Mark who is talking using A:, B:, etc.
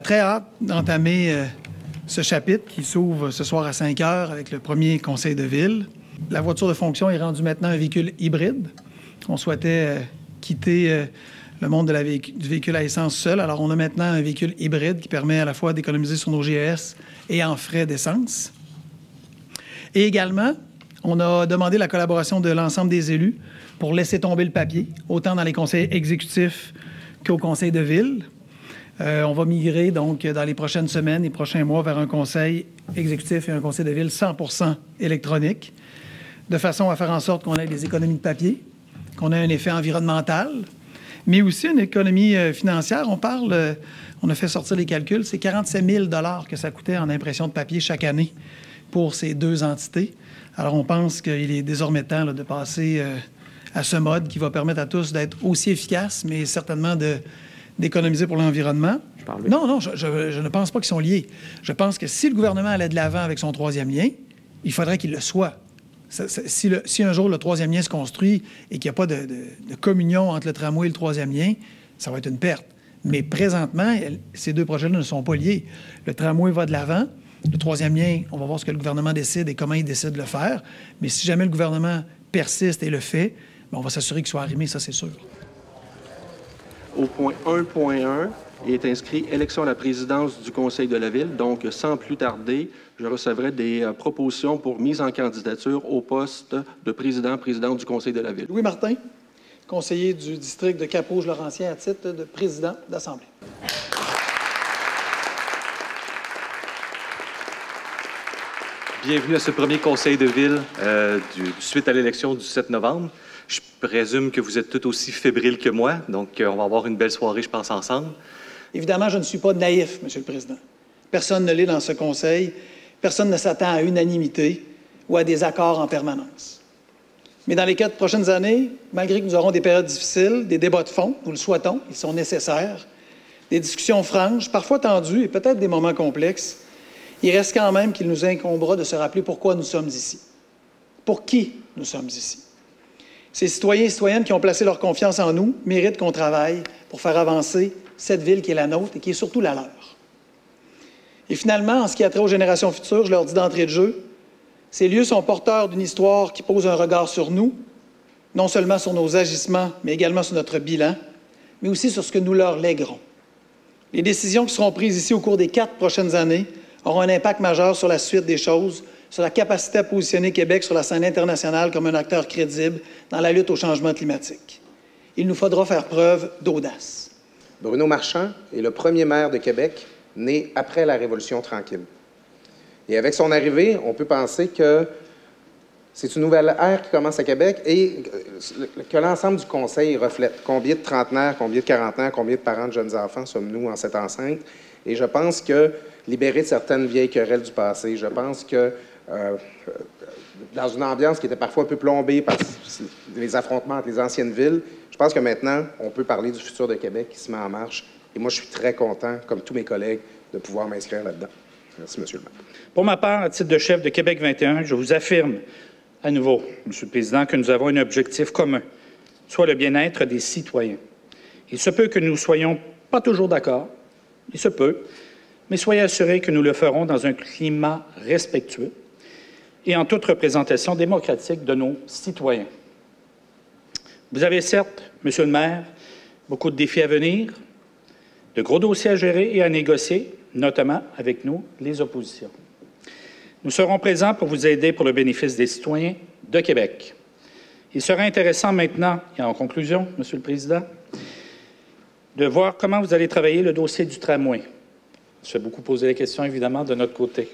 A: Très hâte d'entamer ce chapitre qui s'ouvre ce soir à 5 heures avec le premier conseil de ville. La voiture de fonction est rendue maintenant un véhicule hybride. On souhaitait quitter le monde du véhicule à essence seul. Alors, on a maintenant un véhicule hybride qui permet à la fois d'économiser sur nos GES et en frais d'essence. Et également, on a demandé la collaboration de l'ensemble des élus pour laisser tomber le papier, autant dans les conseils exécutifs qu'au conseil de ville. On va migrer donc dans les prochaines semaines, les prochains mois, vers un conseil exécutif et un conseil de ville 100% électronique, de façon à faire en sorte qu'on ait des économies de papier, qu'on ait un effet environnemental, mais aussi une économie financière. On a fait sortir les calculs, c'est 47 000 $ que ça coûtait en impression de papier chaque année pour ces deux entités. Alors, on pense qu'il est désormais temps de passer à ce mode qui va permettre à tous d'être aussi efficaces, mais certainement d'économiser pour l'environnement. Non, je ne pense pas qu'ils sont liés. Je pense que si le gouvernement allait de l'avant avec son troisième lien, il faudrait qu'il le soit. Si un jour le troisième lien se construit et qu'il n'y a pas de communion entre le tramway et le troisième lien, ça va être une perte. Mais présentement, ces deux projets-là ne sont pas liés. Le tramway va de l'avant. Le troisième lien, on va voir ce que le gouvernement décide et comment il décide de le faire. Mais si jamais le gouvernement persiste et le fait, bien, on va s'assurer qu'il soit arrimé, ça c'est sûr.
B: Au point 1.1 est inscrit élection à la présidence du Conseil de la Ville. Donc, sans plus tarder, je recevrai des propositions pour mise en candidature au poste de présidente du Conseil de la Ville.
A: Louis Martin, conseiller du district de Cap-Rouge-Laurentien à titre de président d'Assemblée.
C: Bienvenue à ce premier conseil de ville suite à l'élection du 7 novembre. Je présume que vous êtes tout aussi fébrile que moi, donc on va avoir une belle soirée, je pense, ensemble.
A: Évidemment, je ne suis pas naïf, Monsieur le Président. Personne ne l'est dans ce conseil. Personne ne s'attend à unanimité ou à des accords en permanence. Mais dans les 4 prochaines années, malgré que nous aurons des périodes difficiles, des débats de fond, nous le souhaitons, ils sont nécessaires, des discussions franches, parfois tendues et peut-être des moments complexes, il reste quand même qu'il nous incombera de se rappeler pourquoi nous sommes ici. Pour qui nous sommes ici. Ces citoyens et citoyennes qui ont placé leur confiance en nous méritent qu'on travaille pour faire avancer cette ville qui est la nôtre et qui est surtout la leur. Et finalement, en ce qui a trait aux générations futures, je leur dis d'entrée de jeu, ces lieux sont porteurs d'une histoire qui pose un regard sur nous, non seulement sur nos agissements, mais également sur notre bilan, mais aussi sur ce que nous leur léguerons. Les décisions qui seront prises ici au cours des 4 prochaines années auront un impact majeur sur la suite des choses, sur la capacité à positionner Québec sur la scène internationale comme un acteur crédible dans la lutte au changement climatique. Il nous faudra faire preuve d'audace.
D: Bruno Marchand est le premier maire de Québec né après la Révolution tranquille. Et avec son arrivée, on peut penser que c'est une nouvelle ère qui commence à Québec et que l'ensemble du conseil reflète combien de trentenaires, combien de quarantenaires, combien de parents de jeunes enfants sommes-nous en cette enceinte. Et je pense que libérer de certaines vieilles querelles du passé, je pense que dans une ambiance qui était parfois un peu plombée par les affrontements entre les anciennes villes, je pense que maintenant, on peut parler du futur de Québec qui se met en marche. Et moi, je suis très content, comme tous mes collègues, de pouvoir m'inscrire là-dedans. Merci, M. le maire.
E: Pour ma part, à titre de chef de Québec 21, je vous affirme à nouveau, M. le Président, que nous avons un objectif commun, soit le bien-être des citoyens. Il se peut que nous ne soyons pas toujours d'accord, il se peut, mais soyez assurés que nous le ferons dans un climat respectueux et en toute représentation démocratique de nos citoyens. Vous avez certes, Monsieur le maire, beaucoup de défis à venir, de gros dossiers à gérer et à négocier, notamment avec nous, les oppositions. Nous serons présents pour vous aider pour le bénéfice des citoyens de Québec. Il sera intéressant maintenant, et en conclusion, Monsieur le Président, de voir comment vous allez travailler le dossier du tramway. Je vais beaucoup poser la question, évidemment, de notre côté.